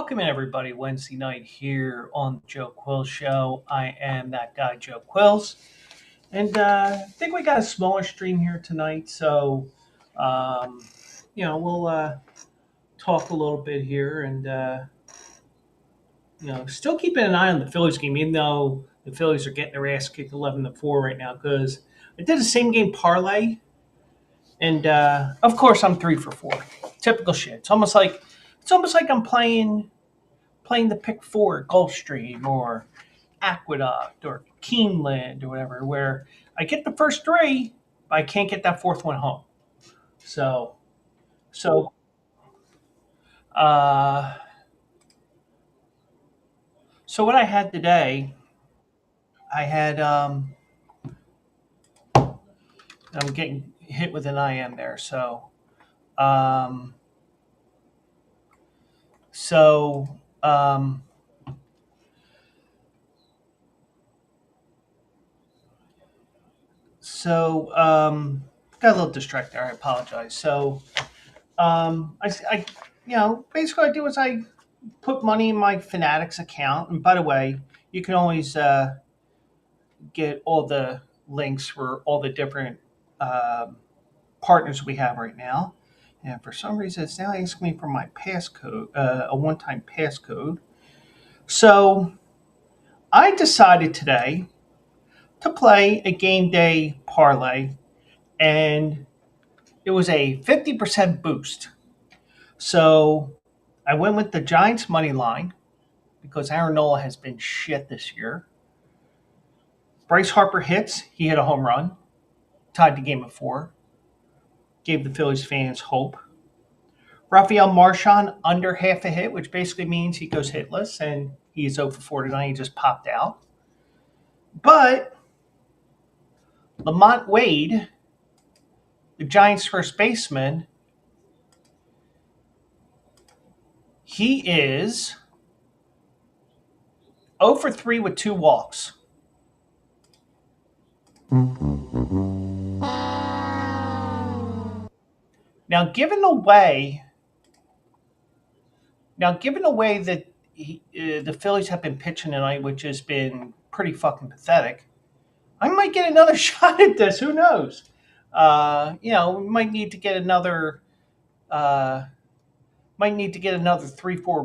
Welcome everybody Wednesday night here on the Joe Quills Show. I am that guy Joe Quills, and I think we got a smaller stream here tonight, so um, we'll talk a little bit here, and still keeping an eye on the Phillies game, even though the Phillies are getting their ass kicked 11-4 right now. Because I did a same game parlay, and of course I'm 3 for 4. Typical shit. It's almost like I'm playing the pick four at Gulfstream or Aqueduct or Keeneland or whatever, where I get the first three, but I can't get that fourth one home. So, so, uh, so what I had today, I had, I'm getting hit with an IM there. Um, so, um, so, got a little distracted there. I apologize. Basically, what I do is I put money in my Fanatics account. And by the way, you can always get all the links for all the different um partners we have right now. And for some reason, it's now asking me for my passcode, a one-time passcode. So I decided today to play a game day parlay, and it was a 50% boost. So I went with the Giants money line because Aaron Nola has been shit this year. Bryce Harper hits. He hit a home run, tied the game at 4, gave the Phillies fans hope. Rafael Marchand under half a hit, which basically means he goes hitless, and he's 0 for 4 tonight. He just popped out. But Lamont Wade, the Giants' first baseman, he is 0 for 3 with 2 walks. Now, given the way that the Phillies have been pitching tonight, which has been pretty fucking pathetic, I might get another shot at this. Who knows? We uh, might need to get another 3-4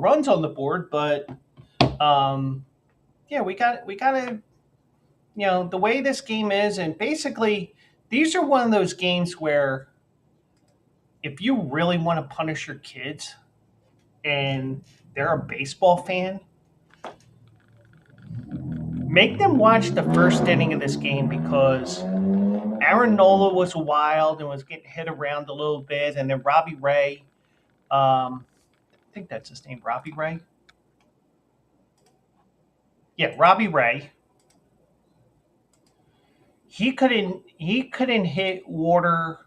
runs on the board, but um, yeah, we got to, the way this game is, and basically these are one of those games where if you really want to punish your kids and they're a baseball fan, make them watch the first inning of this game because Aaron Nola was wild and was getting hit around a little bit, and then Robbie Ray, I think that's his name, Robbie Ray. Yeah, Robbie Ray. He couldn't hit water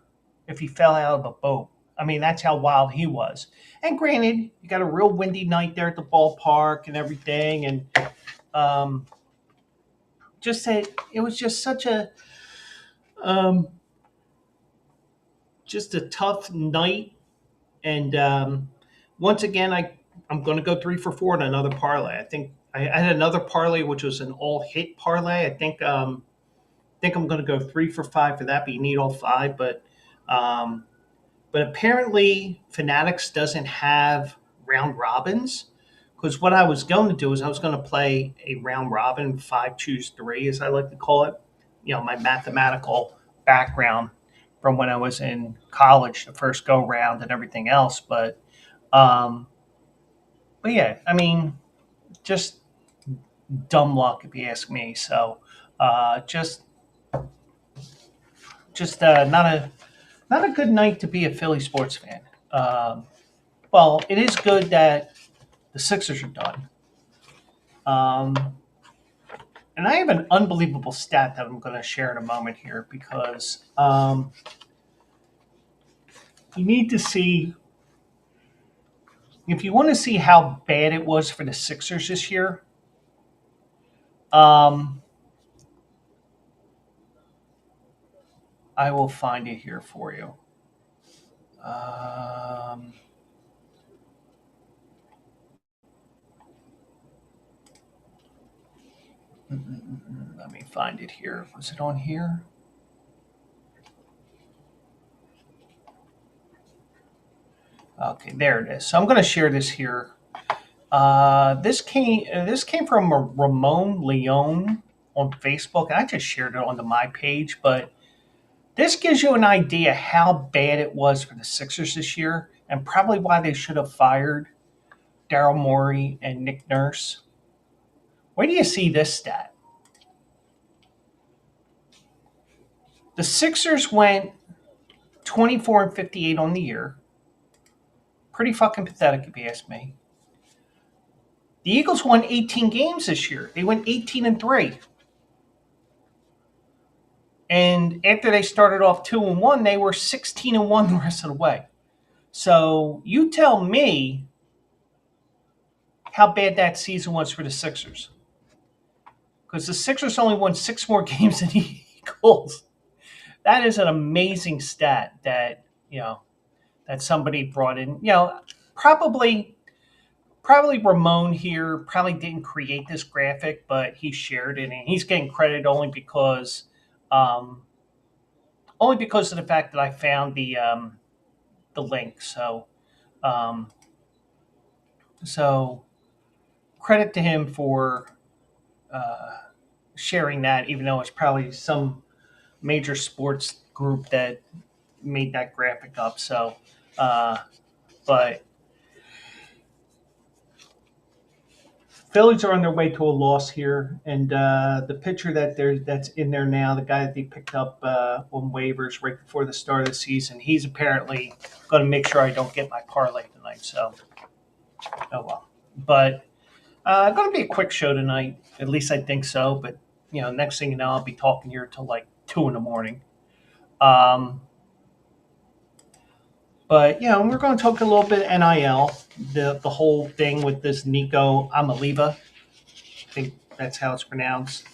if he fell out of a boat. I mean, that's how wild he was. And granted, you got a real windy night there at the ballpark and everything, and um, just that it was just such a um, just a tough night. And once again, I'm going to go 3 for 4 in another parlay. I think I had another parlay which was an all hit parlay. I think I'm going to go 3 for 5 for that, but you need all 5. Um, but apparently, Fanatics doesn't have round robins. Because what I was going to do is I was going to play a round robin, 5 choose 3, as I like to call it. My mathematical background from when I was in college, the first go round and everything else. Um, but yeah, I mean, just dumb luck if you ask me. So just not a good night to be a Philly sports fan. Well, it is good that the Sixers are done. Um, and I have an unbelievable stat that I'm going to share in a moment here because you need to see, if you want to see how bad it was for the Sixers this year, um, I will find it here for you. Um, Let me find it here. Was it on here? Okay, there it is. So I'm going to share this here. This came from Ramon Leone on Facebook, and I just shared it onto my page. But this gives you an idea how bad it was for the Sixers this year, and probably why they should have fired Daryl Morey and Nick Nurse. Where do you see this stat? The Sixers went 24 and 58 on the year. Pretty fucking pathetic, if you ask me. The Eagles won 18 games this year. They went 18 and 3. And after they started off 2 and 1, they were 16 and 1 the rest of the way. So you tell me how bad that season was for the Sixers. Because the Sixers only won 6 more games than the Eagles. That is an amazing stat that, that somebody brought in. Probably Ramon here probably didn't create this graphic, but he shared it, and he's getting credit um, only because of the fact that I found the link. Um, so credit to him for uh, sharing that, even though it's probably some major sports group that made that graphic up. Uh, but Phillies are on their way to a loss here, and the pitcher that's in there now, the guy that they picked up on waivers right before the start of the season, he's apparently going to make sure I don't get my parlay tonight. So, oh well. But going to be a quick show tonight. At least I think so. But next thing you know, I'll be talking here till like 2 in the morning. Um, but we're going to talk a little bit NIL, the whole thing with this Nico Amaliva. I think that's how it's pronounced.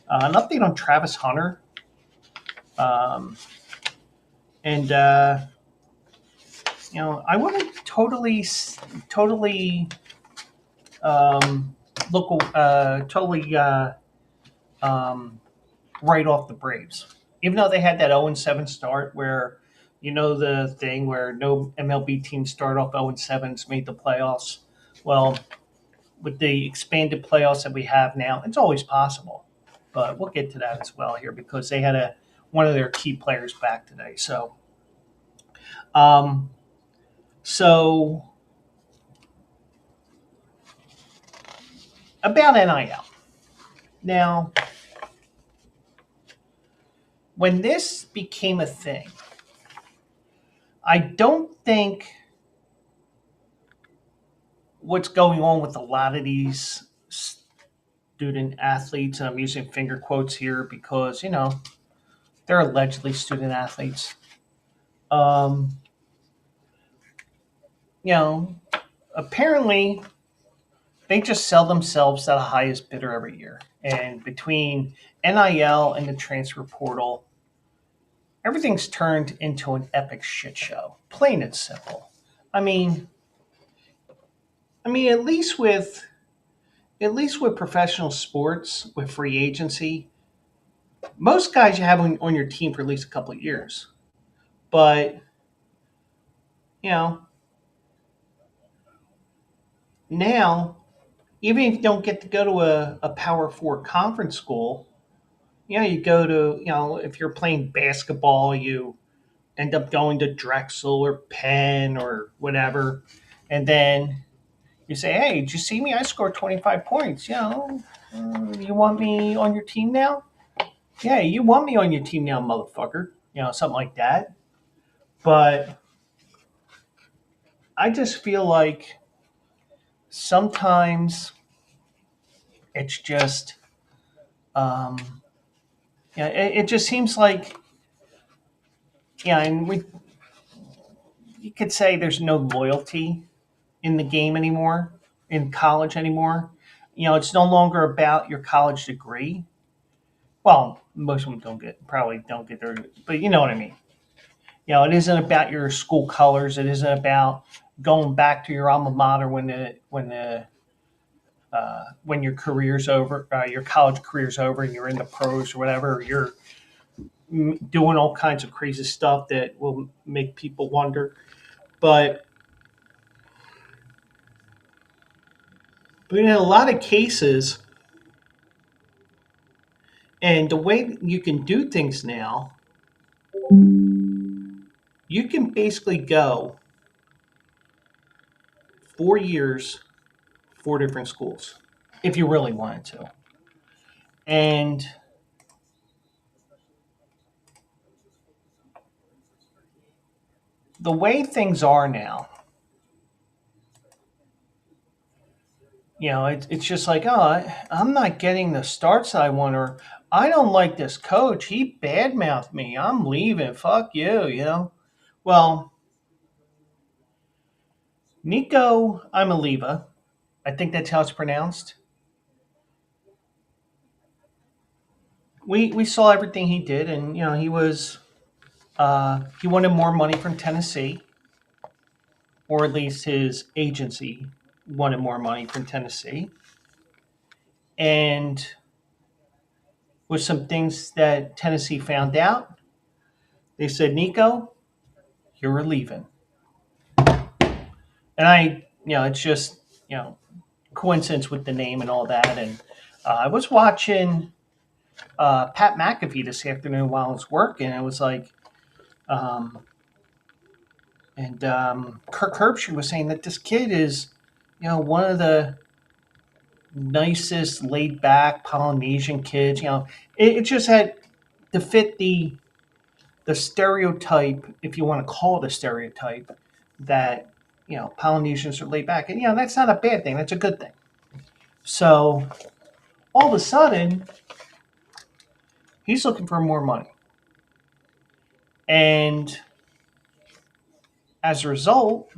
An update on Travis Hunter. Um, and I wouldn't totally look totally write off the Braves, even though they had that 0-7 start, where the thing where no MLB team start off 0-7s made the playoffs. Well, with the expanded playoffs that we have now, it's always possible. But we'll get to that as well here because they had one of their key players back today. Um, so about NIL. Now, when this became a thing, I don't think what's going on with a lot of these student athletes, and I'm using finger quotes here because, they're allegedly student athletes. Um, you know, Apparently they just sell themselves to the highest bidder every year. And between NIL and the transfer portal, everything's turned into an epic shit show. Plain and simple. I mean, at least with professional sports, with free agency, most guys you have on your team for at least a couple of years. But you know, now even if you don't get to go to a Power Four conference school, you go to if you're playing basketball, you end up going to Drexel or Penn or whatever, and then you say, "Hey, did you see me? I scored 25 points. You want me on your team now? Yeah, you want me on your team now, motherfucker. Something like that." But I just feel like sometimes it's just, um, it just seems like, and you could say there's no loyalty in the game anymore, in college anymore. It's no longer about your college degree. Well, most of them probably don't get their, but you know what I mean. It isn't about your school colors. It isn't about going back to your alma mater when your career's over, your college career's over, and you're in the pros or whatever. You're doing all kinds of crazy stuff that will make people wonder. But in a lot of cases, and the way you can do things now, you can basically go 4 years, four different schools if you really wanted to. And the way things are now, it's just like, oh, I'm not getting the starts that I want, or I don't like this coach. He badmouthed me. I'm leaving. Fuck you. Well, Nico Imaliva, I think that's how it's pronounced. We saw everything he did, and he wanted more money from Tennessee, or at least his agency wanted more money from Tennessee, and with some things that Tennessee found out, they said, Nico, you're leaving. And it's just coincidence with the name and all that. And I was watching Pat McAfee this afternoon while I was working. And it was like, um, and Kirk Herbstreit was saying that this kid is, one of the nicest, laid back Polynesian kids. It just had to fit the stereotype, if you want to call it a stereotype, that Polynesians are laid back, and that's not a bad thing. That's a good thing. So all of a sudden, he's looking for more money, and as a result,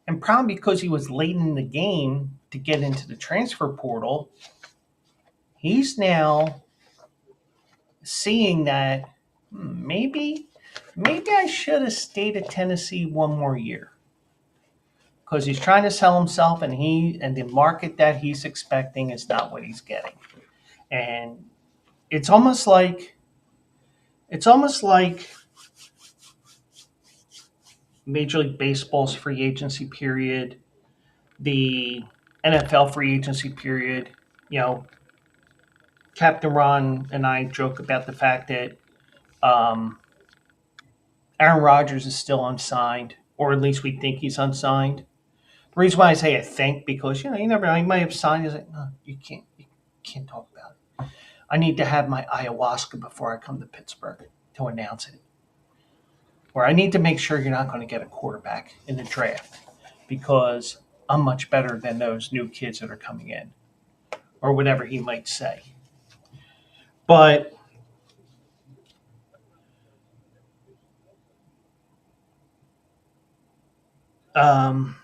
and probably because he was late in the game to get into the transfer portal, he's now seeing that maybe I should have stayed at Tennessee one more year, because he's trying to sell himself, and the market that he's expecting is not what he's getting. And it's almost like Major League Baseball's free agency period, the NFL free agency period. You know, Captain Ron and I joke about the fact that um, Aaron Rodgers is still unsigned, or at least we think he's unsigned. The reason why I say I think, because you never know, he might have signed. He's like, no, you can't talk about it. I need to have my ayahuasca before I come to Pittsburgh to announce it. Or I need to make sure you're not going to get a quarterback in the draft, because I'm much better than those new kids that are coming in, or whatever he might say. But um,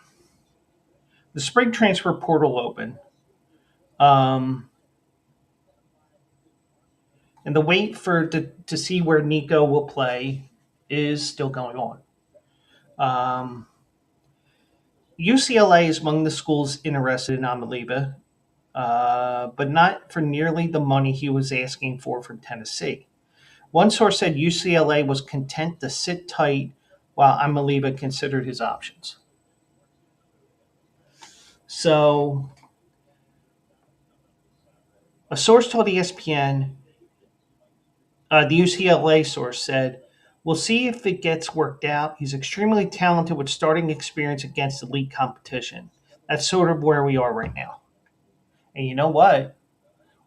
the spring transfer portal open, um, and the wait to see where Nico will play is still going on. Um, UCLA is among the schools interested in Amaliba, but not for nearly the money he was asking for from Tennessee. One source said UCLA was content to sit tight while Amaliba considered his options. So, a source told ESPN, the UCLA source said, we'll see if it gets worked out. He's extremely talented with starting experience against elite competition. That's sort of where we are right now. And you know what?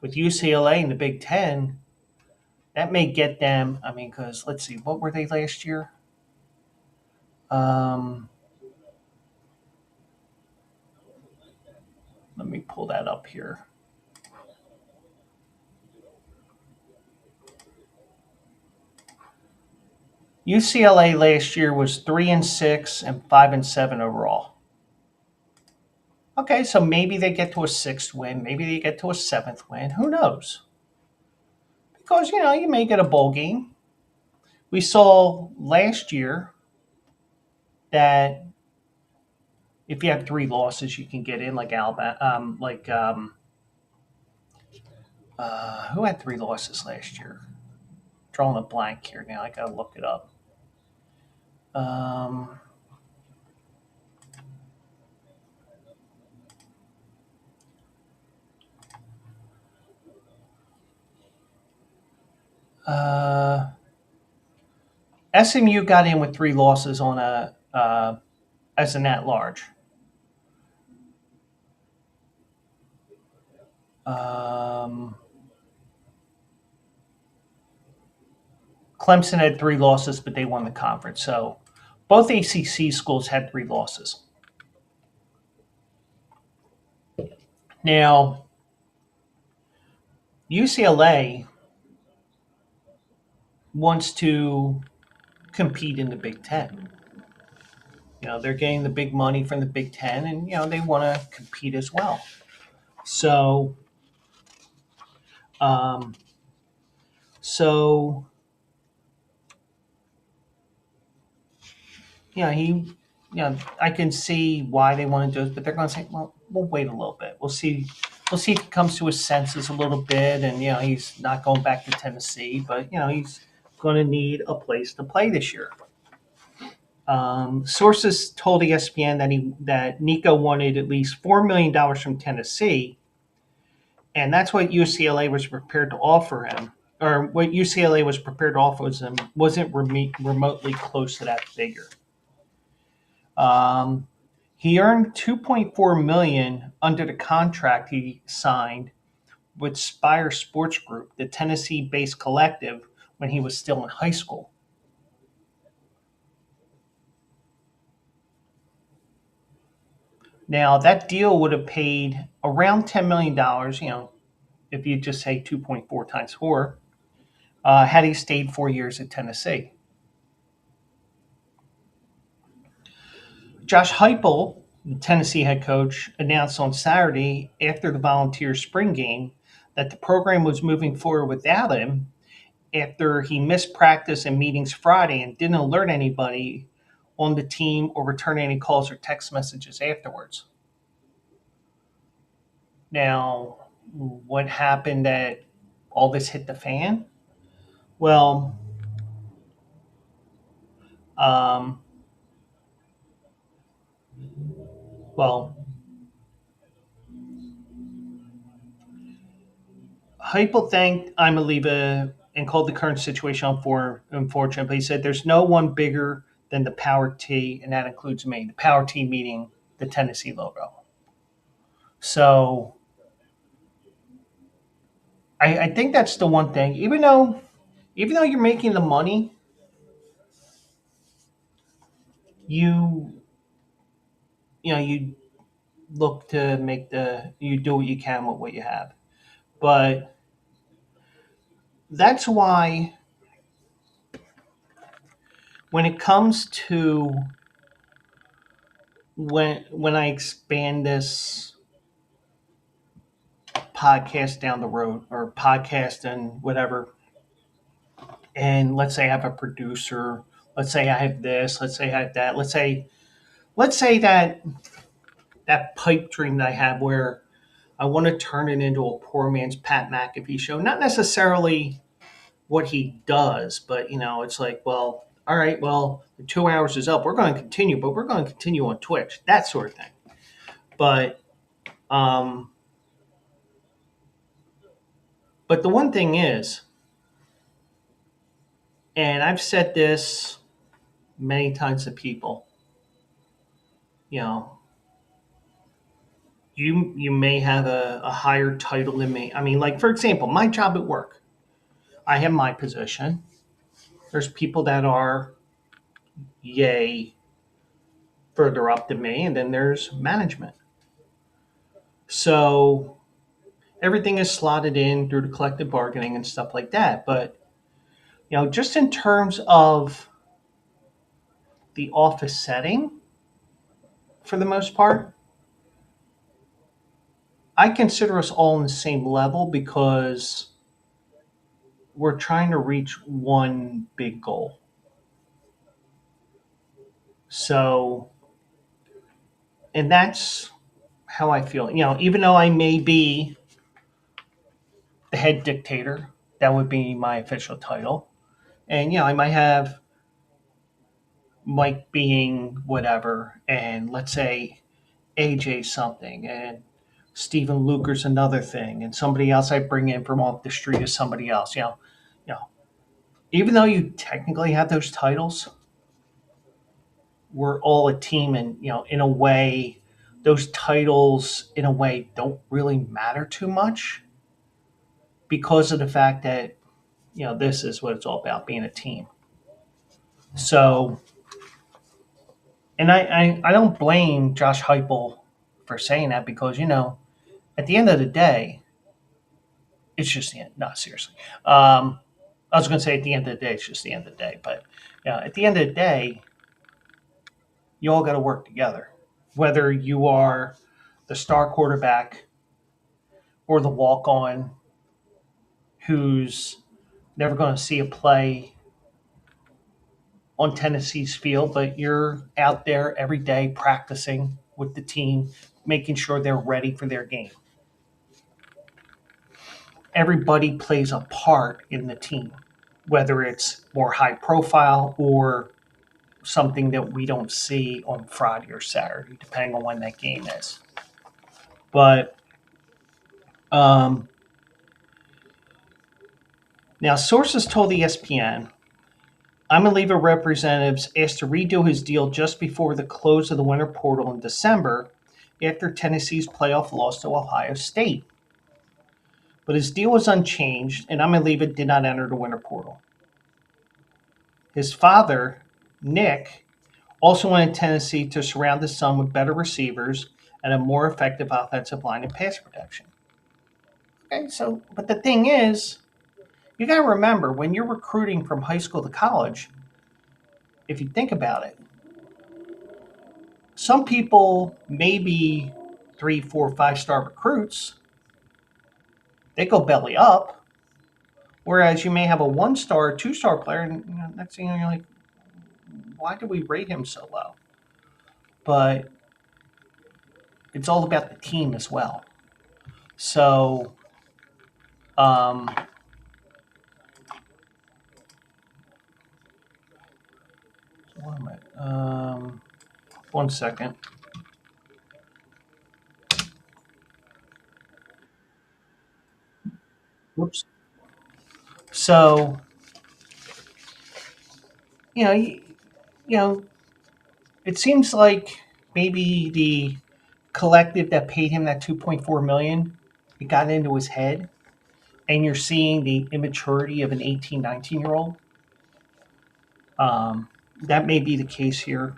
With UCLA in the Big Ten, that may get them. I mean, because let's see, what were they last year? Um, Let me pull that up here. UCLA last year was 3-6 and 5-7 overall. Okay, so maybe they get to a sixth win, maybe they get to a seventh win. Who knows? Because you may get a bowl game. We saw last year that if you have three losses, you can get in like Alabama, who had three losses last year? Drawing a blank here now. I gotta look it up. Um, uh, SMU got in with three losses on a as an at large. Um, Clemson had three losses, but they won the conference. So both ACC schools had three losses. Now, UCLA wants to compete in the Big Ten. They're getting the big money from the Big Ten, and they want to compete as well. So, um, so he, I can see why they want to do it, but they're going to say, well, we'll wait a little bit. We'll see. We'll see if he comes to his senses a little bit, and he's not going back to Tennessee, but he's going to need a place to play this year. Sources told ESPN that Nico wanted at least $4 million from Tennessee, and that's what UCLA was prepared to offer him, or what UCLA was prepared to offer wasn't remotely close to that figure. He earned $2.4 million under the contract he signed with Spire Sports Group, the Tennessee-based collective, when he was still in high school. Now, that deal would have paid around $10 million, if you just say 2.4 times 4, had he stayed 4 years at Tennessee. Josh Heupel, the Tennessee head coach, announced on Saturday after the Volunteers spring game that the program was moving forward without him after he missed practice and meetings Friday and didn't alert anybody on the team or return any calls or text messages afterwards. Now, what happened that all this hit the fan? Well, um, well, Heupel thanked Imaliva and called the current situation unfortunate, but he said there's no one bigger than the Power T, and that includes me. The Power T meaning the Tennessee logo. So I think that's the one thing. Even though you're making the money, you you look to you do what you can with what you have. But that's why when it comes to when I expand this podcast down the road, or podcast and whatever, and let's say I have a producer, let's say I have this, let's say I have that, let's say that pipe dream that I have where I want to turn it into a poor man's Pat McAfee show. Not necessarily what he does, but it's like, well, all right, well, the 2 hours is up. We're going to continue, but we're going to continue on Twitch, that sort of thing. But um, but the one thing is, and I've said this many times to people, you know, you may have a higher title than me. I mean, like for example, my job at work. I have my position. There's people that are yay further up than me, and then there's management. So everything is slotted in through the collective bargaining and stuff like that. But just in terms of the office setting, for the most part, I consider us all on the same level because we're trying to reach one big goal. So And that's how I feel. Even though I may be the head dictator, that would be my official title. And I might have Mike being whatever, and let's say AJ something, and Stephen Luker's another thing, and somebody else I bring in from off the street is somebody else. You know, even though you technically have those titles, we're all a team, and in a way, those titles in a way don't really matter too much because of the fact that this is what it's all about, being a team. So, and I don't blame Josh Heupel for saying that because at the end of the day, it's just the end. No, seriously. I was going to say at the end of the day, it's just the end of the day, but at the end of the day, you all got to work together. Whether you are the star quarterback or the walk on who's never going to see a play on Tennessee's field, but you're out there every day practicing with the team, making sure they're ready for their game. Everybody plays a part in the team, whether it's more high profile or something that we don't see on Friday or Saturday, depending on when that game is. But um, now, sources told ESPN Amaliva representatives asked to redo his deal just before the close of the winter portal in December after Tennessee's playoff loss to Ohio State. But his deal was unchanged, and Amaliva did not enter the winter portal. His father, Nick, also wanted Tennessee to surround his son with better receivers and a more effective offensive line and pass protection. Okay, so, but the thing is, you got to remember when you're recruiting from high school to college, if you think about it, some people maybe 3, 4, 5 star recruits, they go belly up. Whereas you may have a 1 star, 2 star player, and next thing you're like, why do we rate him so low? But it's all about the team as well. So, um, what am I? 1 second. Whoops. So, you know, you, you know, it seems like maybe the collective that paid him that 2.4 million, it got into his head, and you're seeing the immaturity of an 18, 19 year old. Um, that may be the case here.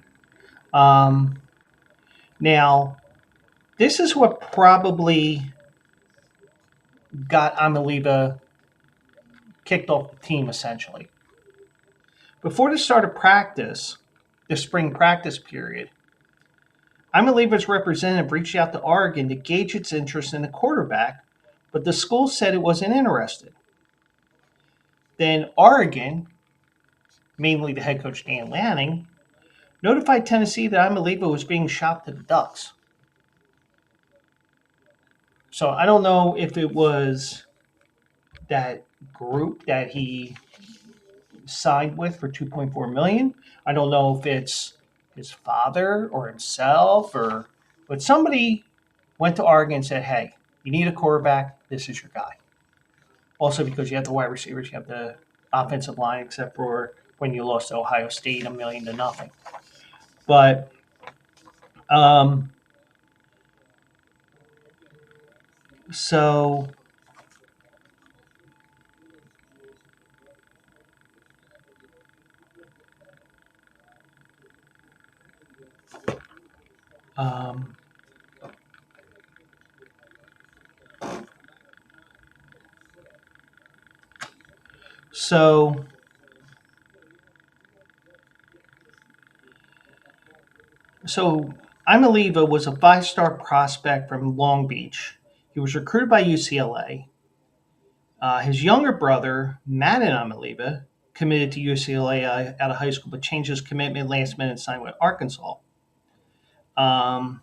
Um, Now, this is what probably got Amaliva kicked off the team essentially. Before the start of practice, the spring practice period, Amaliva's representative reached out to Oregon to gauge its interest in the quarterback, but the school said it wasn't interested. Then Oregon, mainly the head coach Dan Lanning, notified Tennessee that Amaliva was being shopped to the Ducks. So I don't know if it was that group that he signed with for 2.4 million. I don't know if it's his father or himself but somebody went to Oregon and said, "Hey, you need a quarterback. This is your guy." Also, because you have the wide receivers, you have the offensive line, except for when you lost to Ohio State 1 million to nothing. But um, so um, so So Imaliva was a 5 star prospect from Long Beach. He was recruited by UCLA. His younger brother, Madden Imaliva, committed to UCLA out of high school, but changed his commitment last minute and signed with Arkansas. Um,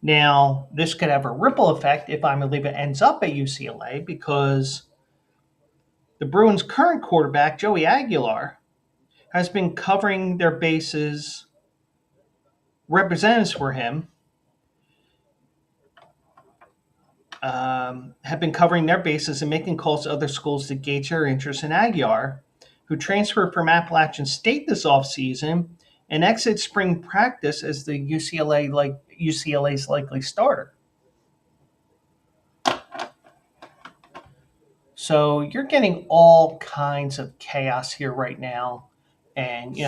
Now, this could have a ripple effect if Imaliva ends up at UCLA because the Bruins' current quarterback, Joey Aguilar, has been covering their bases, representatives for him have been covering their bases and making calls to other schools to gauge their interest in Aguiar, who transferred from Appalachian State this offseason and exits spring practice as the UCLA's likely starter. So you're getting all kinds of chaos here right now. And,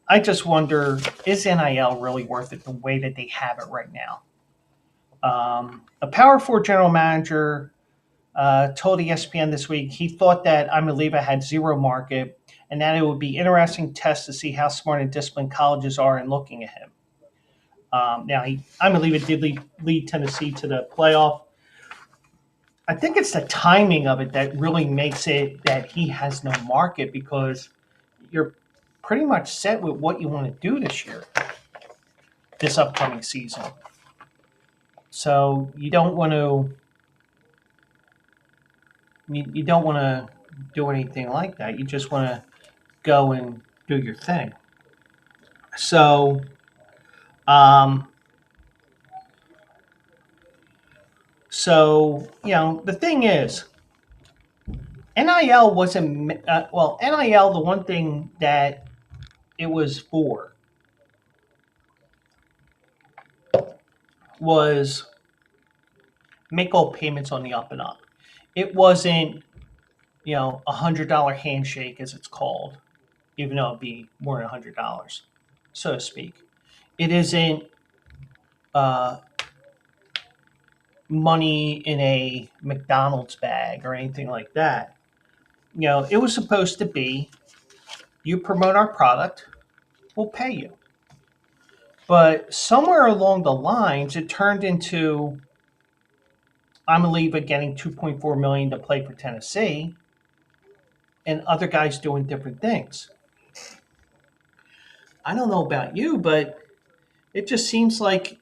I just wonder, is NIL really worth it the way that they have it right now? A Power 4 general manager told ESPN this week he thought that Imaliva had zero market and that it would be interesting test to see how smart and disciplined colleges are in looking at him. Imaliva did lead Tennessee to the playoff. I think it's the timing of it that really makes it that he has no market because you're pretty much set with what you want to do this upcoming season. So you don't want to do anything like that. You just want to go and do your thing. So, um, the thing is, NIL wasn't NIL. The one thing that it was for was make all payments on the up and up. It wasn't, $100 handshake as it's called, even though it'd be more than $100, so to speak. It isn't uh, money in a McDonald's bag or anything like that. It was supposed to be, you promote our product, we'll pay you. But somewhere along the lines, it turned into Imaliva getting $2.4 million to play for Tennessee, and other guys doing different things. I don't know about you, but it just seems like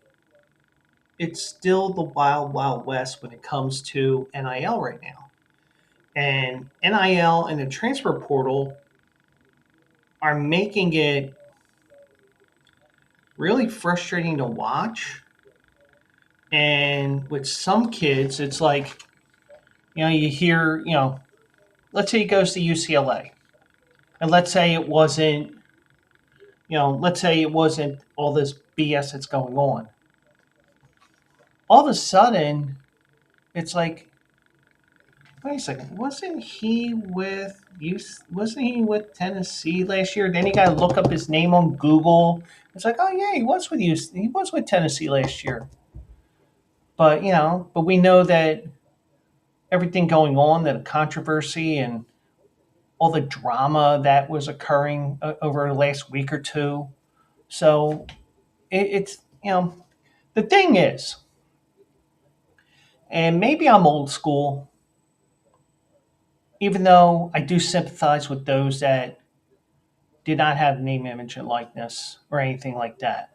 it's still the wild, wild west when it comes to NIL right now. And NIL and the transfer portal are making it really frustrating to watch. And with some kids, it's like, you hear, let's say he goes to UCLA. And let's say it wasn't all this BS that's going on. All of a sudden, it's like, wait a second, wasn't he with Tennessee last year? Then you got to look up his name on Google. It's like, oh yeah, he was with Tennessee last year. But we know that everything going on, that controversy and all the drama that was occurring over the last week or two. So it's the thing is, and maybe I'm old school, even though I do sympathize with those that did not have name, image, and likeness or anything like that.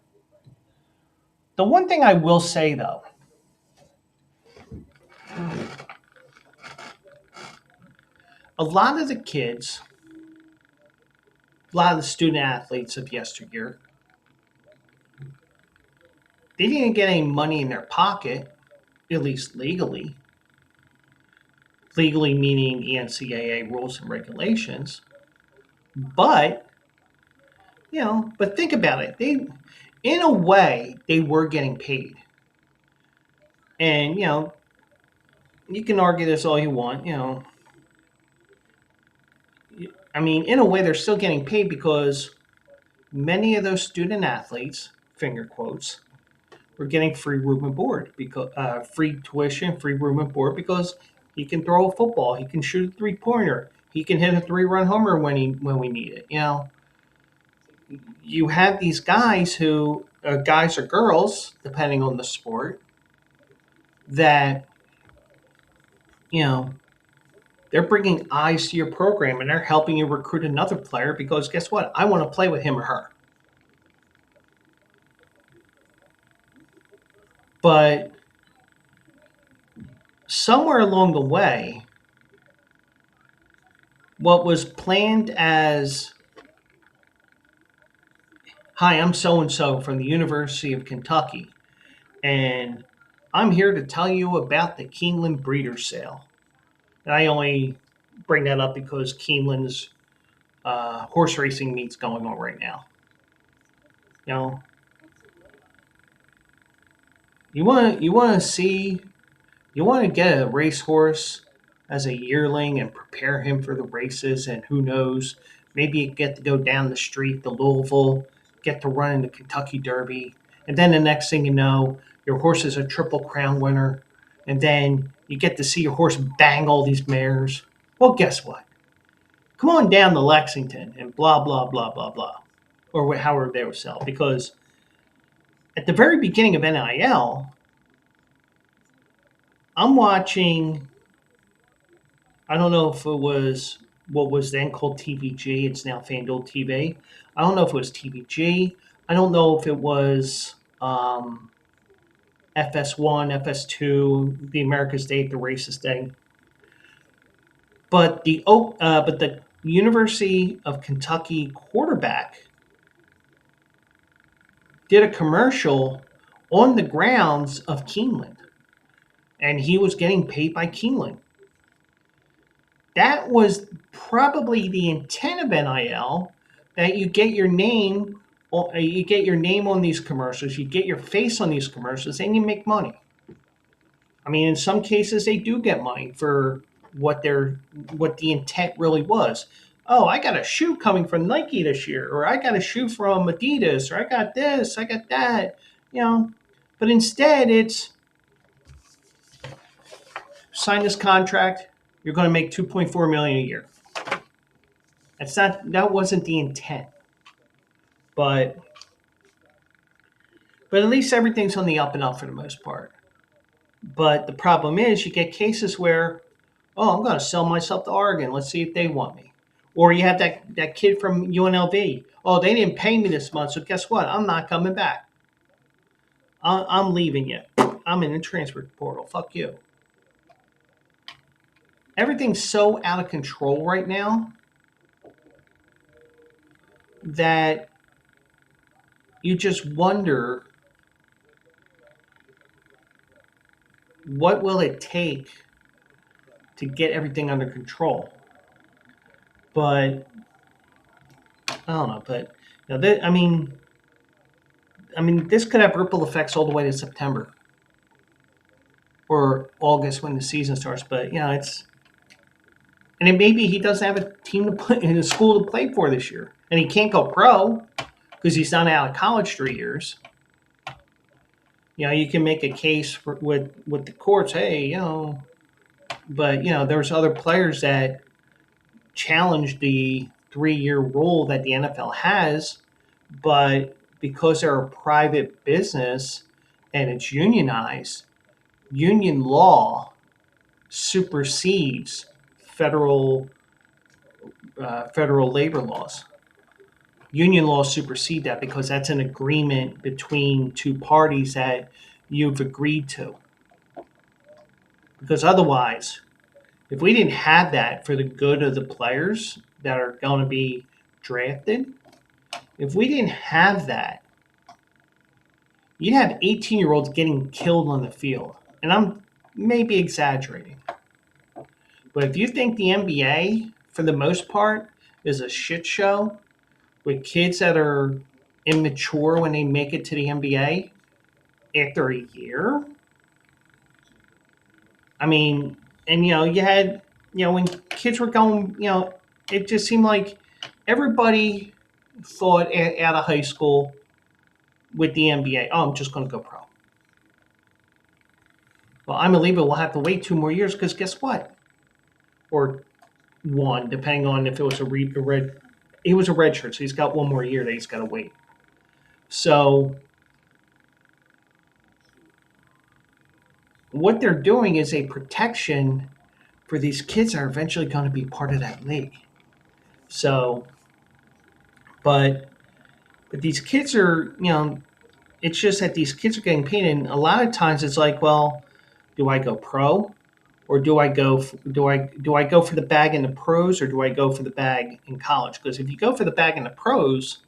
The one thing I will say though, a lot of the kids, a lot of the student athletes of yesteryear, they didn't get any money in their pocket, at least legally. Legally meaning the NCAA rules and regulations. But, but think about it. In a way, they were getting paid. And, you can argue this all you want, I mean, in a way, they're still getting paid because many of those student athletes, finger quotes, were getting free room and board, because free tuition, free room and board, because he can throw a football, he can shoot a 3-pointer, he can hit a 3-run homer when we need it. You have these guys who, guys or girls, depending on the sport, that they're bringing eyes to your program and they're helping you recruit another player because guess what? I want to play with him or her. But somewhere along the way, what was planned as, hi, I'm so and so from the University of Kentucky, and I'm here to tell you about the Keeneland breeder sale. And I only bring that up because Keeneland's horse racing meet's going on right now. You know, you want to get a racehorse as a yearling and prepare him for the races, and who knows, maybe you get to go down the street to Louisville, get to run in the Kentucky Derby, and then the next thing you know, your horse is a Triple Crown winner, and then you get to see your horse bang all these mares. Well, guess what? Come on down to Lexington and blah blah blah blah blah, or however they would sell. Because at the very beginning of NIL, I'm watching. I don't know if it was what was then called TVG. It's now FanDuel TV. I don't know if it was TVG. I don't know if it was FS1, FS2, the America's Day, the Racist Day. But the University of Kentucky quarterback did a commercial on the grounds of Keeneland, and he was getting paid by Keeneland. That was probably the intent of NIL, that you get your name on these commercials, you get your face on these commercials, and you make money. I mean, in some cases, they do get money for what the intent really was. Oh, I got a shoe coming from Nike this year, or I got a shoe from Adidas, or I got this, I got that, you know. But instead, it's sign this contract, you're going to make 2.4 million a year. That wasn't the intent, but at least everything's on the up and up for the most part. But the problem is, you get cases where, oh, I'm going to sell myself to Oregon. Let's see if they want me. Or you have that kid from UNLV. Oh, they didn't pay me this month, so guess what? I'm not coming back. I'm leaving you. I'm in the transfer portal. Fuck you. Everything's so out of control right now that you just wonder, what will it take to get everything under control? But I don't know. But I mean, this could have ripple effects all the way to September or August when the season starts. But and then maybe he doesn't have a team to play in a school to play for this year, and he can't go pro because he's not out of college 3 years. You can make a case with the courts. Hey, but there's other players that challenge the 3-year rule that the NFL has, but because they're a private business and it's unionized, union law supersedes federal labor laws. Union laws supersede that because that's an agreement between two parties that you've agreed to. Because otherwise, if we didn't have that for the good of the players that are going to be drafted, if we didn't have that, you'd have 18-year-olds getting killed on the field. And I'm maybe exaggerating. But if you think the NBA, for the most part, is a shit show with kids that are immature when they make it to the NBA after a year, I mean, and you had, when kids were going, it just seemed like everybody thought out of high school with the NBA, oh, I'm just going to go pro. Well, I'm a Libra. We'll have to wait 2 more years because guess what? Or 1, depending on if it was a red. It was a red shirt, so he's got 1 more year that he's got to wait. So what they're doing is a protection for these kids that are eventually going to be part of that league. So, but these kids are, it's just that these kids are getting paid, and a lot of times it's like, well, do I go pro, or do I go for the bag in the pros, or do I go for the bag in college? Because if you go for the bag in the pros,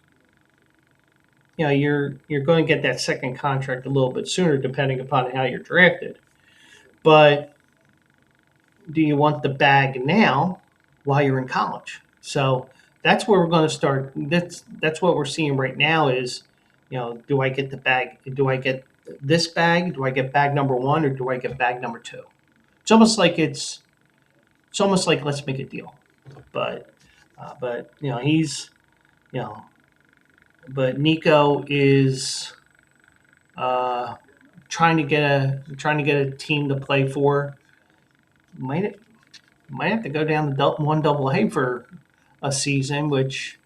you're going to get that second contract a little bit sooner, depending upon how you're drafted. But do you want the bag now while you're in college? So that's where we're going to start. That's what we're seeing right now is, do I get the bag? Do I get this bag? Do I get bag number one, or do I get bag number two? It's almost like it's almost like let's make a deal. But he's you know but Nico is uh, trying to get a team to play for. Might might have to go down the one double A for a season, which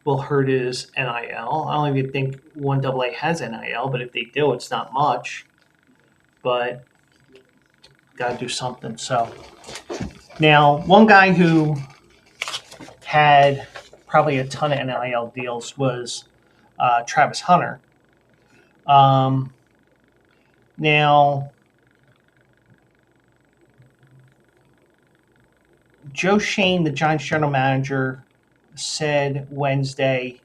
will hurt his NIL. I don't even think one double A has NIL, but if they do, it's not much. But got to do something. So now, one guy who had probably a ton of NIL deals was Travis Hunter. Um, now, Joe Shane, the Giants general manager, said Wednesday,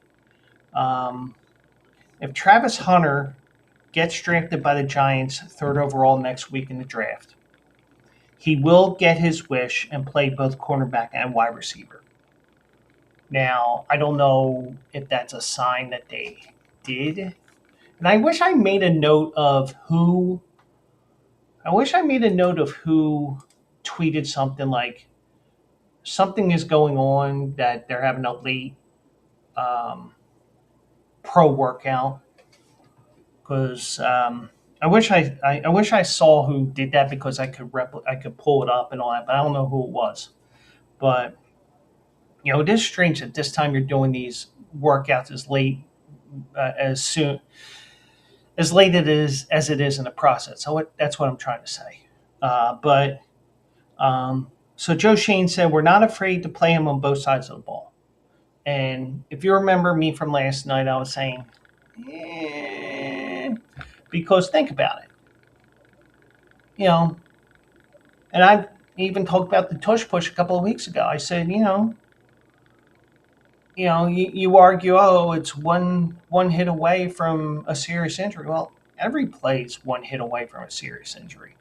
if Travis Hunter gets drafted by the Giants third overall next week in the draft, he will get his wish and play both cornerback and wide receiver. Now, I don't know if that's a sign that they did. And I wish I made a note of who tweeted something like something is going on that they're having a late um, pro workout because I wish I saw who did that because I could pull it up and all that, but I don't know who it was. But it is strange that this time you're doing these workouts as late as it is in the process. So that's what I'm trying to say. But so Joe Shane said we're not afraid to play him on both sides of the ball. And if you remember me from last night, I was saying, because think about it, and I even talked about the tush push a couple of weeks ago. I said, you argue, oh, it's one hit away from a serious injury. Well, every play is one hit away from a serious injury.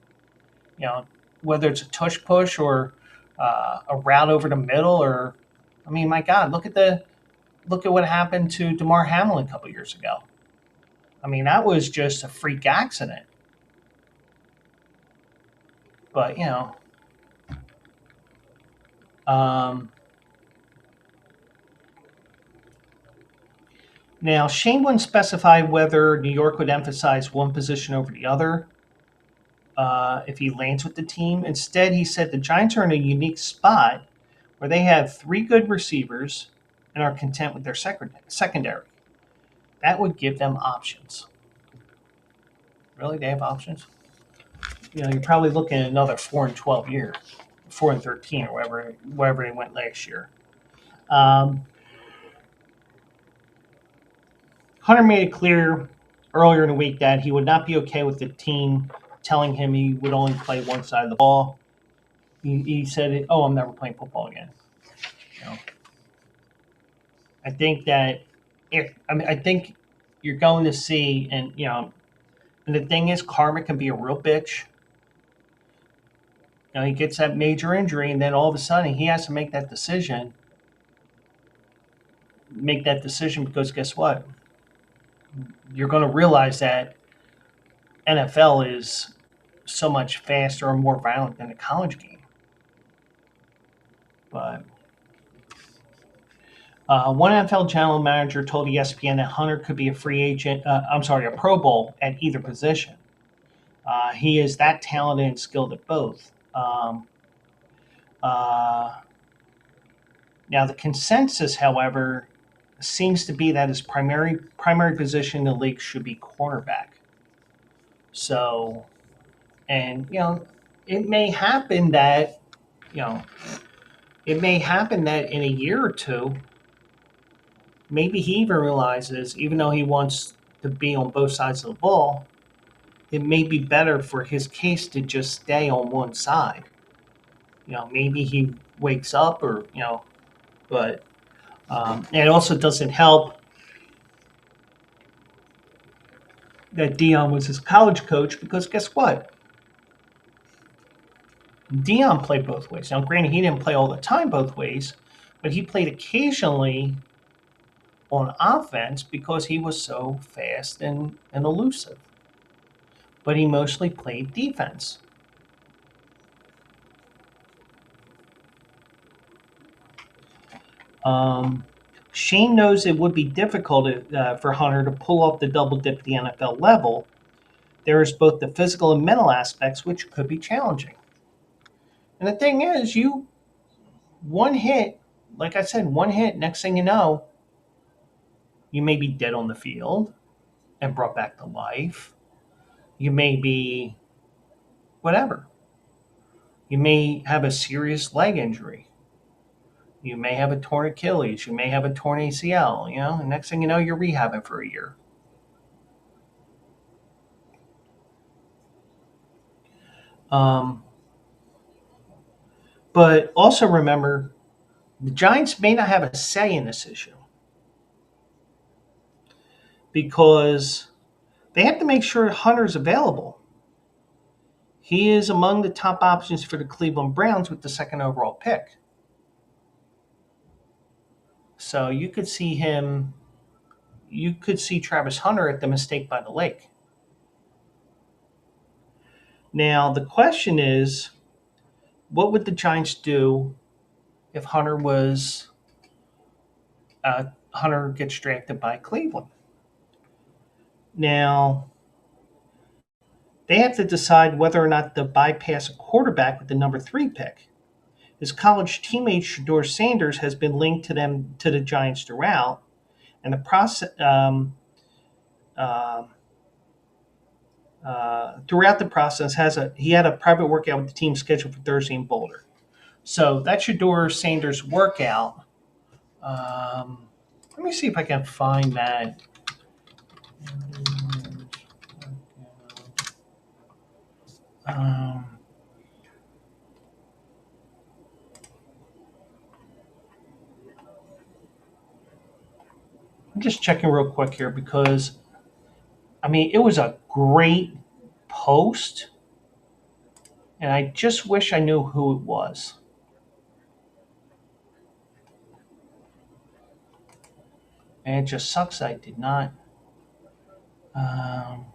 Whether it's a tush push or a route over the middle, or I mean, my God, look at what happened to DeMar Hamlin a couple years ago. I mean, that was just a freak accident. But now Shane wouldn't specify whether New York would emphasize one position over the other if he lands with the team. Instead, he said the Giants are in a unique spot where they have three good receivers and are content with their secondary. That would give them options. Really, they have options? You're probably looking at another 4-12 year, 4-13 or wherever they went last year. Hunter made it clear earlier in the week that he would not be okay with the team telling him he would only play one side of the ball. He said, "Oh, I'm never playing football again." I think that I think you're going to see, and the thing is, karma can be a real bitch. He gets that major injury, and then all of a sudden he has to make that decision. Because guess what? You're going to realize that NFL is so much faster and more violent than the college game. But one NFL general manager told ESPN that Hunter could be a free agent. A Pro Bowl at either position. He is that talented and skilled at both. Now the consensus, however, seems to be that his primary position in the league should be cornerback. So, and it may happen that in a year or two, maybe he even realizes, even though he wants to be on both sides of the ball, it may be better for his case to just stay on one side. Maybe he wakes up, or but and it also doesn't help that Dion was his college coach, because guess what? Dion played both ways. Now, granted, he didn't play all the time both ways, but he played occasionally on offense because he was so fast and elusive. But he mostly played defense. Shane knows it would be difficult for Hunter to pull off the double dip at the NFL level. There is both the physical and mental aspects, which could be challenging. And the thing is, one hit, like I said, one hit, next thing you know, you may be dead on the field and brought back to life. You may be whatever. You may have a serious leg injury. You may have a torn Achilles. You may have a torn ACL. And next thing you know, you're rehabbing for a year. But also remember, the Giants may not have a say in this issue, because they have to make sure Hunter's available. He is among the top options for the Cleveland Browns with the second overall pick. So you could see Travis Hunter at the Mistake by the Lake. Now, the question is, what would the Giants do if Hunter gets drafted by Cleveland? Now, they have to decide whether or not to bypass a quarterback with the number 3 pick. His college teammate Shedeur Sanders has been linked to the Giants throughout, and the process throughout the process he had a private workout with the team scheduled for Thursday in Boulder. So that Shedeur Sanders workout. Let me see if I can find that. I'm just checking real quick here, because it was a great post, and I just wish I knew who it was. And it just sucks I did not. I'm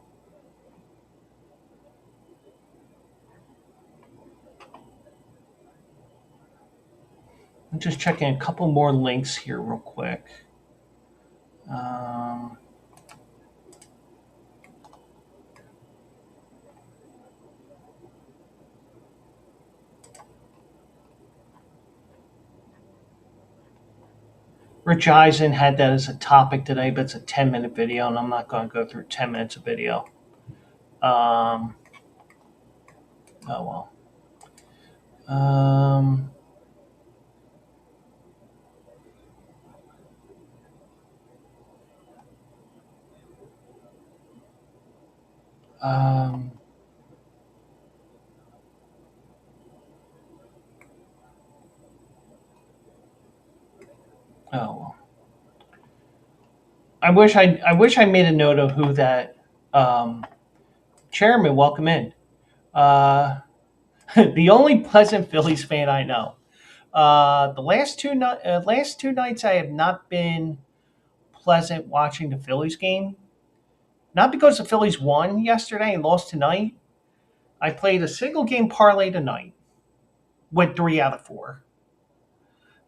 just checking a couple more links here real quick. Rich Eisen had that as a topic today, but it's a 10-minute video, and I'm not going to go through 10 minutes of video. Oh, well. Oh, well. I wish I made a note of who that chairman. Welcome in. The only Pleasant Phillies fan I know. The last two nights I have not been pleasant watching the Phillies game. Not because the Phillies won yesterday and lost tonight. I played a single game parlay tonight. Went 3 out of 4.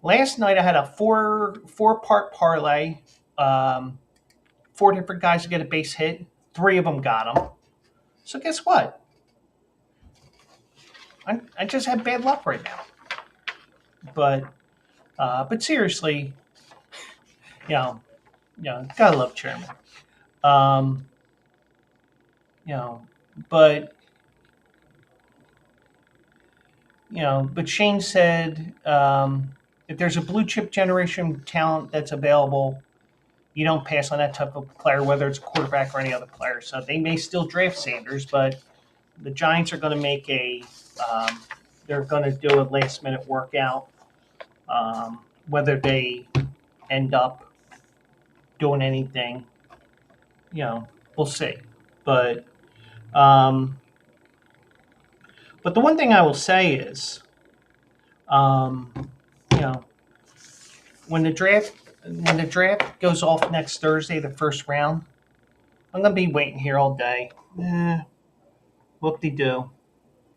Last night I had a four-part parlay. 4 different guys to get a base hit. 3 of them got them. So guess what? I just have bad luck right now. But seriously, gotta love chairman. But Shane said, if there's a blue chip generation talent that's available, you don't pass on that type of player, whether it's a quarterback or any other player. So they may still draft Sanders, but the Giants are going to make um, they're going to do a last minute workout. Whether they end up doing anything, we'll see. But um, but the one thing I will say is, um, you know, when the draft when the draft goes off next Thursday, the first round, I'm gonna be waiting here all day. Whoop de do.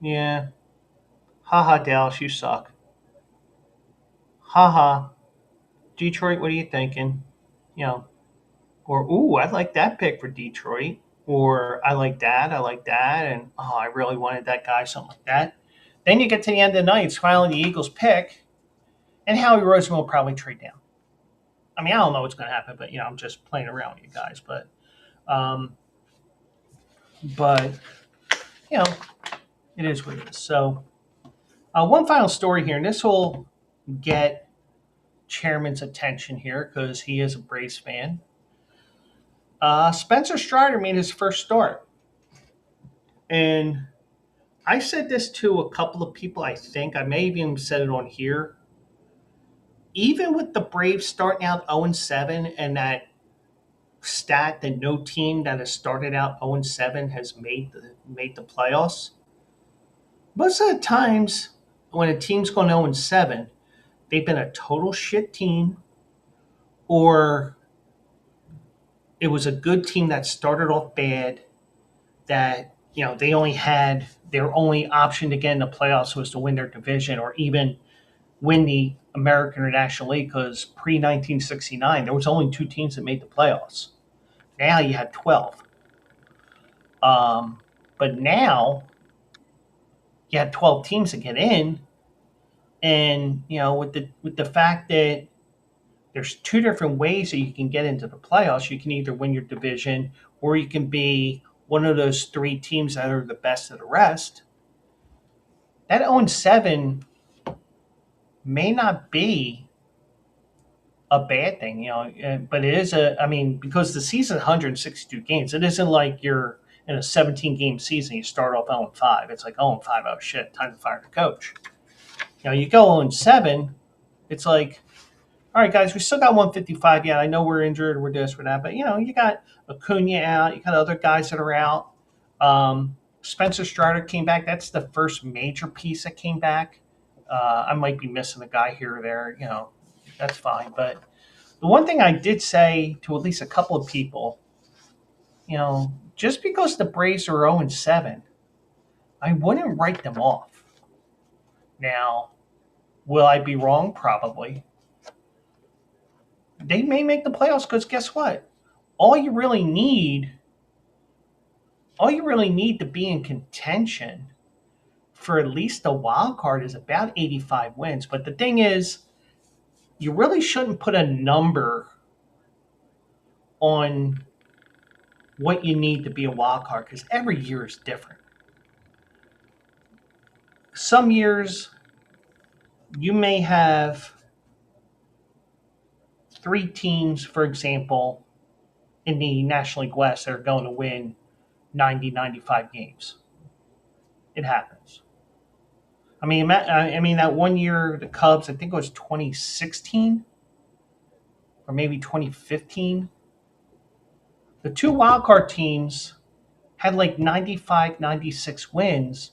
Yeah. Haha, Dallas, you suck. Haha. Detroit, what are you thinking? You know, or ooh, I like that pick for Detroit. Or I like that, and oh, I really wanted that guy, something like that. Then you get to the end of the night, it's finally the Eagles pick, and Howie Roseman will probably trade down. I mean, I don't know what's going to happen, but I'm just playing around with you guys. Um, but you know, it is what it is. So, one final story here, and this will get Chairman's attention here because he is a Braves fan. Spencer Strider made his first start, and I said this to a couple of people. I think I may have even said it on here. Even with the Braves starting out 0-7 and that stat that no team that has started out 0-7 has made the playoffs. Most of the times when a team's going 0-7, they've been a total shit team, or it was a good team that started off bad. That they only had their only option to get in the playoffs was to win their division, or even win the American or National League. Because pre 1969, there was only two teams that made the playoffs. Now you have 12. But now you have 12 teams that get in, and with the fact that there's two different ways that you can get into the playoffs. You can either win your division, or you can be one of those three teams that are the best of the rest. That 0-7 may not be a bad thing, but it is I mean, because the season is 162 games, it isn't like you're in a 17 game season, you start off 0-5. It's like 0-5, oh shit, time to fire the coach. You go 0-7, it's like, all right, guys, we still got 155. Yeah, I know we're injured, we're this, we're that, but you got Acuna out, you got other guys that are out. Spencer Strider came back. That's the first major piece that came back. I might be missing a guy here or there. That's fine. But the one thing I did say to at least a couple of people, just because the Braves are 0-7, I wouldn't write them off. Now, will I be wrong? Probably. They may make the playoffs because guess what? All you really need to be in contention for at least a wild card is about 85 wins. But the thing is, you really shouldn't put a number on what you need to be a wild card because every year is different. Some years you may have three teams, for example, in the National League West that are going to win 90, 95 games. It happens. I mean that one year the Cubs, I think it was 2016 or maybe 2015. The two wildcard teams had like 95, 96 wins,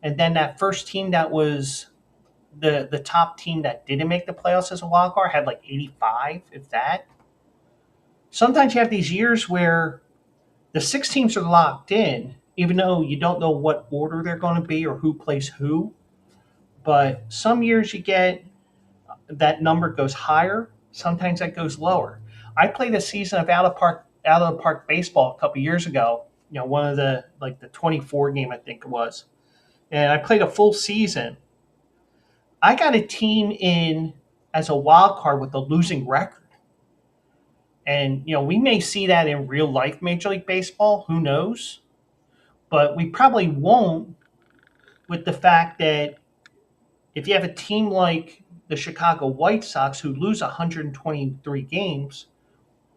and then that first team that was the top team that didn't make the playoffs as a wild card had like 85, if that. Sometimes you have these years where the six teams are locked in, even though you don't know what order they're going to be or who plays who. But some years you get that number goes higher. Sometimes that goes lower. I played a season of out of the park baseball a couple years ago. One of the 24 game I think it was, and I played a full season. I got a team in as a wild card with a losing record, and we may see that in real life Major League Baseball. Who knows? But we probably won't with the fact that if you have a team like the Chicago White Sox who lose 123 games,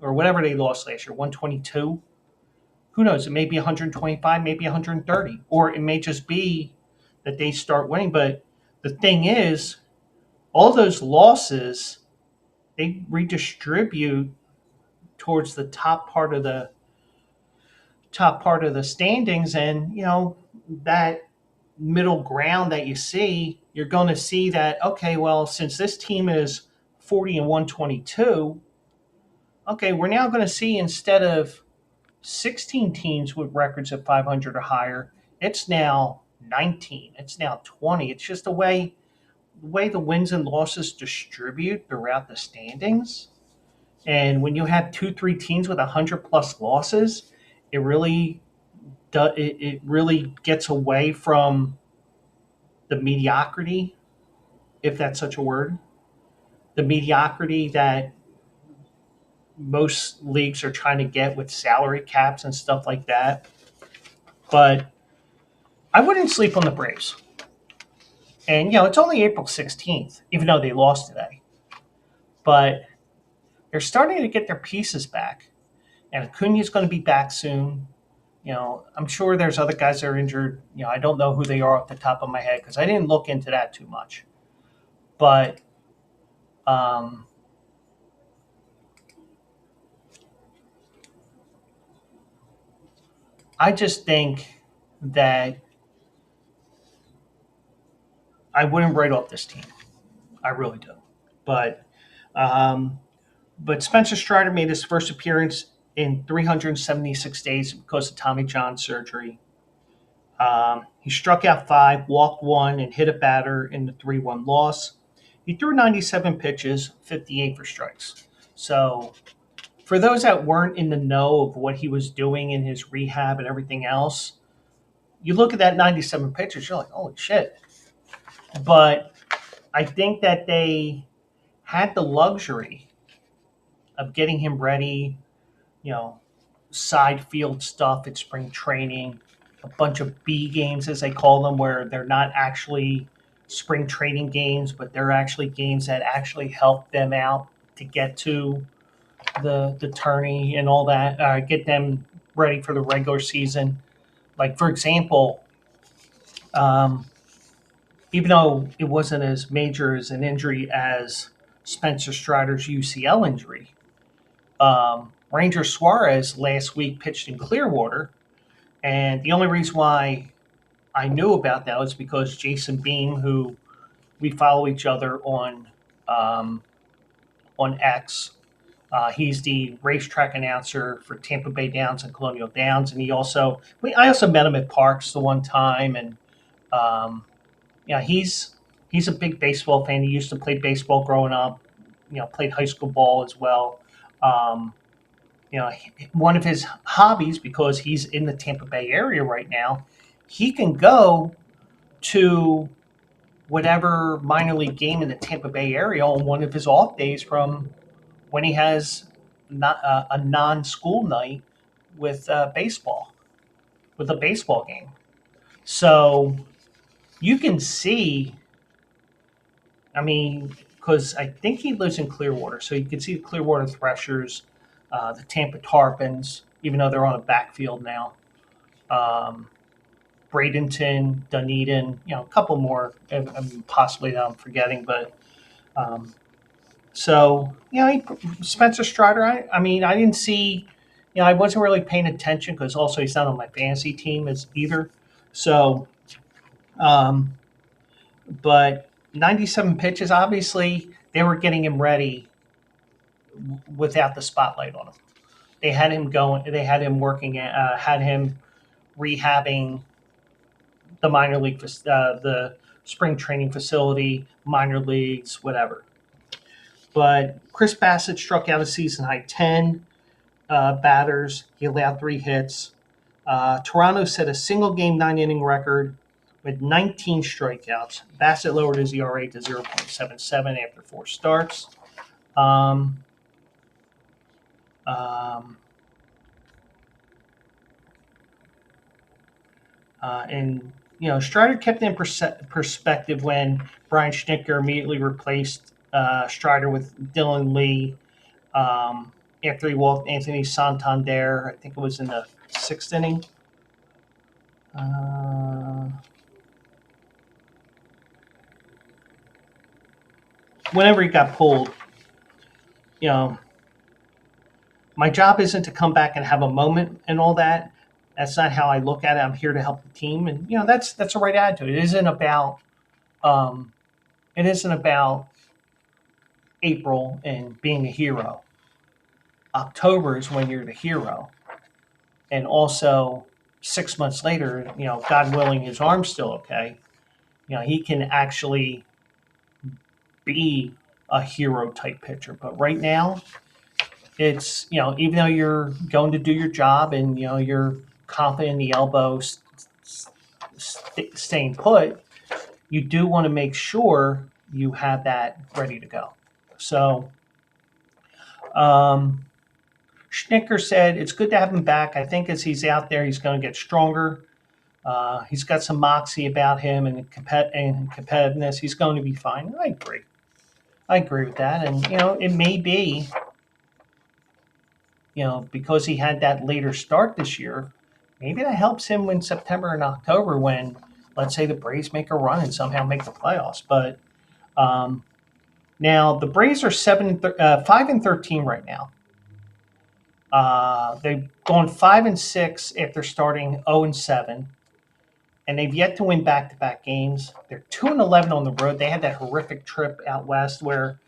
or whatever they lost last year, 122. Who knows? It may be 125, maybe 130, or it may just be that they start winning. But the thing is, all those losses they redistribute towards the top part of the standings, and that middle ground that you see, you're going to see that okay, well, since this team is 40 and 122, okay, we're now going to see instead of 16 teams with records of 500 or higher, it's now 19, it's now 20. It's just the way the wins and losses distribute throughout the standings. And when you have 2 3 teams with 100 plus losses, it really it really gets away from the mediocrity, if that's such a word, the mediocrity that most leagues are trying to get with salary caps and stuff like that. But I wouldn't sleep on the Braves. And it's only April 16th, even though they lost today. But they're starting to get their pieces back. And Acuna's going to be back soon. I'm sure there's other guys that are injured. I don't know who they are off the top of my head because I didn't look into that too much. But um, I just think that I wouldn't write off this team. I really do. But um, but Spencer Strider made his first appearance in 376 days because of Tommy John surgery. He struck out 5, walked 1, and hit a batter in the 3-1 loss. He threw 97 pitches, 58 for strikes. So, for those that weren't in the know of what he was doing in his rehab and everything else, you look at that 97 pitches, you're like, holy shit. But I think that they had the luxury of getting him ready, you know, side field stuff at spring training, a bunch of B games, as they call them, where they're not actually spring training games, but they're actually games that actually help them out to get to the tourney and all that, get them ready for the regular season. Like, for example, um, even though it wasn't as major as an injury as Spencer Strider's UCL injury, Ranger Suarez last week pitched in Clearwater, and the only reason why I knew about that was because Jason Beam, who we follow each other um, on X, he's the racetrack announcer for Tampa Bay Downs and Colonial Downs, and I also met him at Parks the one time, and um, yeah, he's a big baseball fan. He used to play baseball growing up, played high school ball as well. Um, One of his hobbies, because he's in the Tampa Bay area right now, he can go to whatever minor league game in the Tampa Bay area on one of his off days from when he has not a non-school night with baseball, with a baseball game. So you can see, I mean, because I think he lives in Clearwater, so you can see the Clearwater Threshers, the Tampa Tarpons, even though they're on a backfield now. Um, Bradenton, Dunedin, a couple more, possibly that I'm forgetting, but um, so Spencer Strider. I mean, I didn't see, I wasn't really paying attention because also he's not on my fantasy team as either. So, um, but 97 pitches, obviously they were getting him ready without the spotlight on him. They had him going. They had him working. Had him rehabbing the minor league, the spring training facility, minor leagues, whatever. But Chris Bassett struck out a season high 10 batters. He allowed 3 hits. Toronto set a single game 9 inning record with 19 strikeouts. Bassett lowered his ERA to 0.77 after 4 starts. Um, um, and Strider kept it in perspective when Brian Schnicker immediately replaced Strider with Dylan Lee after he walked Anthony Santander. I think it was in the sixth inning. Whenever he got pulled, you know, my job isn't to come back and have a moment and all that. That's not how I look at it. I'm here to help the team, and that's the right attitude. Um, it isn't about April and being a hero. October is when you're the hero, and also 6 months later, God willing, his arm's still okay. He can actually be a hero type pitcher. But right now, it's even though you're going to do your job and you're confident in the elbow staying put, you do want to make sure you have that ready to go. So Schnicker said it's good to have him back. I think as he's out there, he's going to get stronger. He's got some moxie about him and competitiveness. He's going to be fine. I agree with that. And it may be because he had that later start this year, maybe that helps him in September and October when, let's say, the Braves make a run and somehow make the playoffs. But now the Braves are 5-13 right now. They've gone 5-6 after starting 0-7, and they've yet to win back-to-back games. They're 2-11 on the road. They had that horrific trip out west where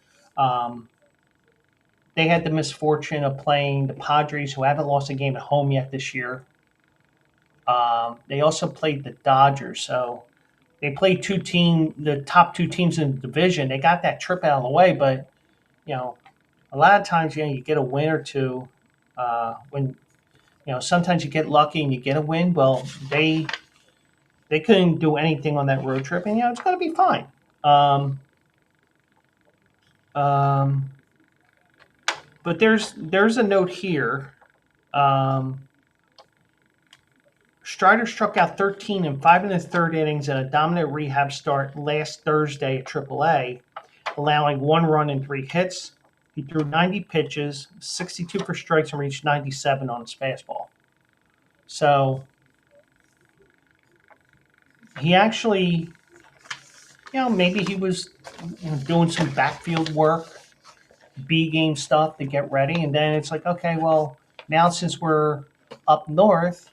they had the misfortune of playing the Padres, who haven't lost a game at home yet this year. They also played the Dodgers, so they played the top two teams in the division. They got that trip out of the way, but a lot of times you get a win or two when sometimes you get lucky and you get a win. Well, they couldn't do anything on that road trip, and it's going to be fine. But there's a note here. Strider struck out 13 in 5 and a third innings in a dominant rehab start last Thursday at AAA, allowing 1 run and 3 hits. He threw 90 pitches, 62 for strikes, and reached 97 on his fastball. So he actually, maybe he was doing some backfield work, B game stuff to get ready, and then it's like, okay, well, now since we're up north,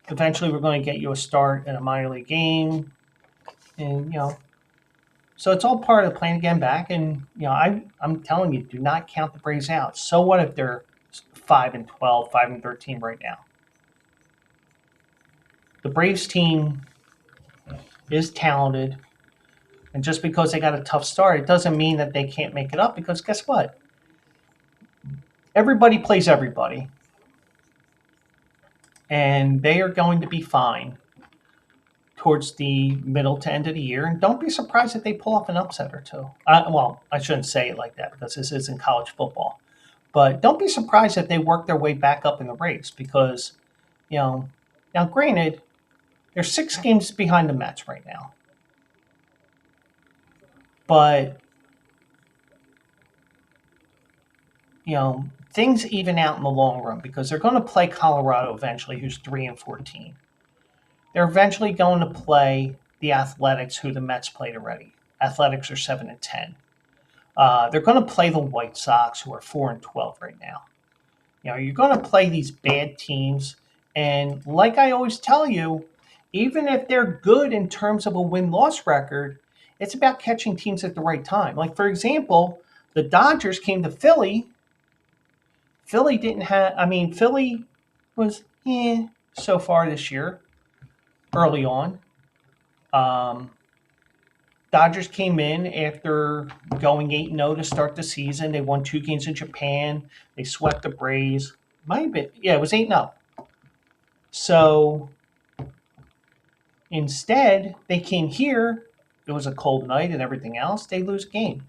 eventually we're going to get you a start in a minor league game, and so it's all part of the plan to get him back. And I'm telling you, do not count the Braves out. So what if they're 5-12, 5-13 right now? The Braves team is talented, and just because they got a tough start, it doesn't mean that they can't make it up, because guess what? Everybody plays everybody, and they are going to be fine towards the middle to end of the year. And don't be surprised if they pull off an upset or two. Well, I shouldn't say it like that because this isn't college football. But don't be surprised if they work their way back up in the race because, now granted, they're 6 games behind the Mets right now. But, things even out in the long run because they're going to play Colorado eventually, who's 3-14. They're eventually going to play the Athletics, who the Mets played already. Athletics are 7-10. They're going to play the White Sox, who are 4-12 right now. You're going to play these bad teams, and like I always tell you, even if they're good in terms of a win-loss record, it's about catching teams at the right time. Like, for example, the Dodgers came to Philly. Philly was so far this year, early on. Dodgers came in after going 8-0 to start the season. They won 2 games in Japan. They swept the Braves. It was 8-0. So instead, they came here. It was a cold night and everything else. They lose a game.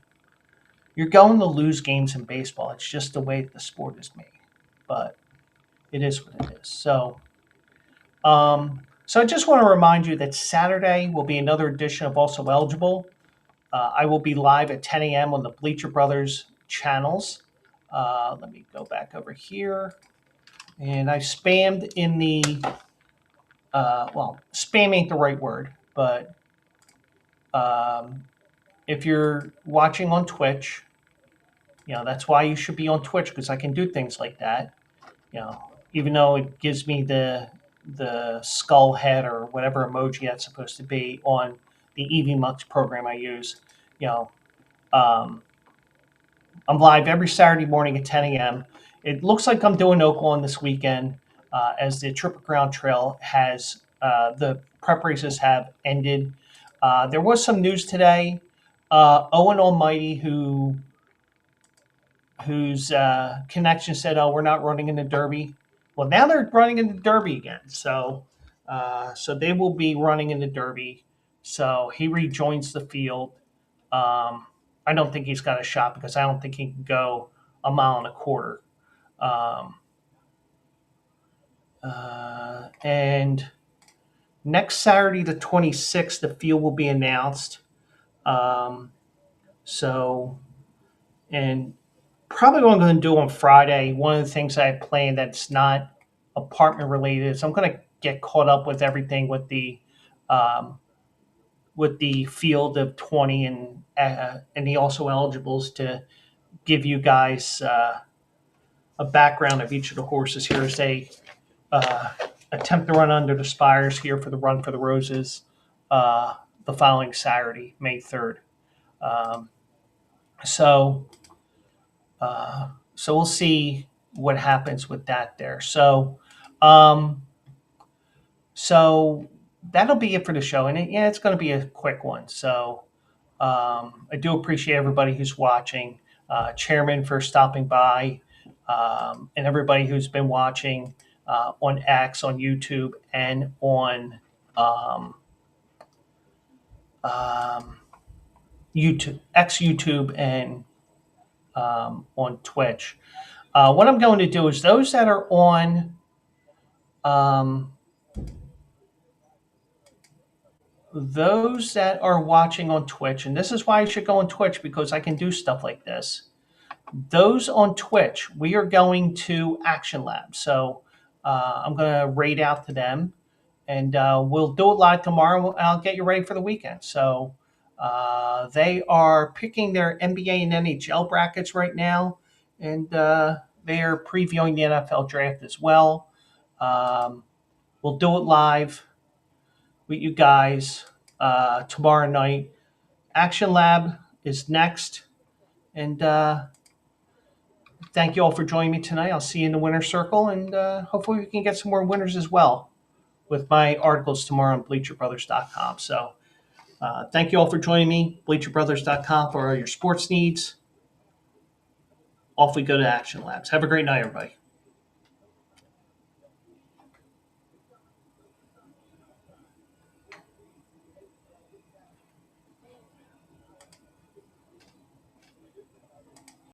You're going to lose games in baseball. It's just the way the sport is made. But it is what it is. So I just want to remind you that Saturday will be another edition of Also Eligible. I will be live at 10 a.m. on the Bleacher Brothers channels. Let me go back over here. And I spammed in the, well, spam ain't the right word, but um, if you're watching on Twitch, that's why you should be on Twitch, because I can do things like that. Even though it gives me the skull head or whatever emoji that's supposed to be on the EVMux program I use. You know, um, I'm live every Saturday morning at 10 a.m. It looks like I'm doing Oaklawn this weekend, as the Triple Crown Trail has the prep races have ended. There was some news today. Owen Almighty, whose connection said, "Oh, we're not running in the Derby." Well, now they're running in the Derby again, so they will be running in the Derby. So he rejoins the field. I don't think he's got a shot, because I don't think he can go a mile and a quarter. Um, and next Saturday, the 26th, the field will be announced. Um, so, and probably what I'm going to do on Friday, one of the things I planned that's not apartment related is I'm going to get caught up with everything um, with the field of 20 and the also eligibles, to give you guys a background of each of the horses here as they uh, attempt to run under the spires here for the Run for the Roses the following Saturday, May 3rd. Um, so so we'll see what happens with that there. Um, so that'll be it for the show, and it's going to be a quick one. So I do appreciate everybody who's watching, Chairman for stopping by, and everybody who's been watching on X, on YouTube, and on um, um, YouTube, X YouTube, and on Twitch. What I'm going to do is those that are on um, those that are watching on Twitch, and this is why you should go on Twitch, because I can do stuff like this. Those on Twitch, we are going to Action Lab. So I'm going to raid out to them, and we'll do it live tomorrow. And I'll get you ready for the weekend. So they are picking their NBA and NHL brackets right now, and they are previewing the NFL draft as well. We'll do it live with you guys tomorrow night. Action Lab is next, and thank you all for joining me tonight. I'll see you in the winner's circle, and hopefully we can get some more winners as well with my articles tomorrow on BleacherBrothers.com. So thank you all for joining me. BleacherBrothers.com for all your sports needs. Off we go to Action Labs. Have a great night, everybody.